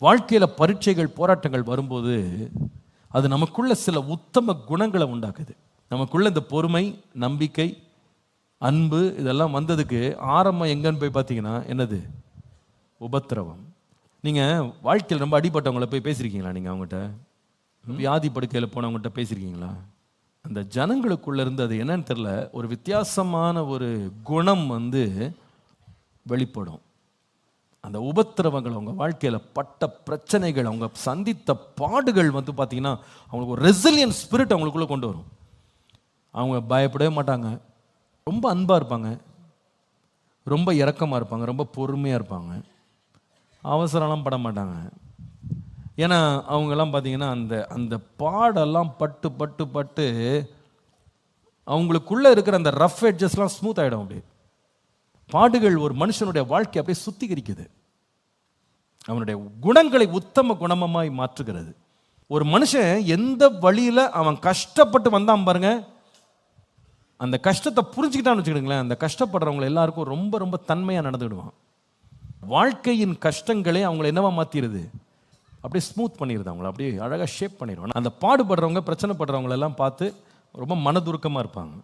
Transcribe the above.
வாழ்க்கையில் பரீட்சைகள் போராட்டங்கள் வரும்போது அது நமக்குள்ள சில உத்தம குணங்களை உண்டாக்குது. நமக்குள்ள இந்த பொறுமை, நம்பிக்கை, அன்பு இதெல்லாம் வந்ததுக்கு ஆரம்பம் எங்கன்னு போய் பார்த்தீங்கன்னா என்னது? உபத்திரவம். நீங்கள் வாழ்க்கையில் ரொம்ப அடிப்பட்டவங்கள போய் பேசியிருக்கீங்களா? நீங்கள் அவங்ககிட்ட வியாதி படுக்கையில் போனவங்ககிட்ட பேசியிருக்கீங்களா? அந்த ஜனங்களுக்குள்ள இருந்து அது என்னன்னு தெரில, ஒரு வித்தியாசமான ஒரு குணம் வெளிப்படும். அந்த உபத்திரவங்கள், அவங்க வாழ்க்கையில் பட்ட பிரச்சனைகள், அவங்க சந்தித்த பாடுகள் பார்த்தீங்கன்னா அவங்களுக்கு ஒரு ரெசிலியன்ஸ் ஸ்பிரிட் அவங்களுக்குள்ளே கொண்டு வரும். அவங்க பயப்படவே மாட்டாங்க, ரொம்ப அன்பாக இருப்பாங்க, ரொம்ப இரக்கமாக இருப்பாங்க, ரொம்ப பொறுமையாக இருப்பாங்க, அவசரம்லாம் பட மாட்டாங்க. ஏன்னா அவங்கெல்லாம் பார்த்தீங்கன்னா அந்த அந்த பாடெல்லாம் பட்டு பட்டு பட்டு அவங்களுக்குள்ளே இருக்கிற அந்த ரஃப் எட்ஜஸ்லாம் ஸ்மூத் ஆகிடும். அப்படியே பாடுகள் ஒரு மனுஷனுடைய வாழ்க்கை அப்படியே சுத்திகரிக்குது, அவனுடைய குணங்களை உத்தம குணமமாய் மாற்றுகிறது. ஒரு மனுஷன் எந்த வழியில் அவன் கஷ்டப்பட்டு வந்தான் பாருங்க, அந்த கஷ்டத்தை புரிஞ்சுக்கிட்டான்னு வச்சுக்கிடுங்களேன், அந்த கஷ்டப்படுறவங்களை எல்லாருக்கும் ரொம்ப ரொம்ப தன்மையாக நடந்துடுவான். வாழ்க்கையின் கஷ்டங்களே அவங்களை என்னவா மாற்றிடுது? அப்படியே ஸ்மூத் பண்ணிடுது, அவங்கள அப்படியே அழகாக ஷேப் பண்ணிடுவாங்க. அந்த பாடுபடுறவங்க, பிரச்சனை படுறவங்களெல்லாம் பார்த்து ரொம்ப மனதுருக்கமாக இருப்பாங்க.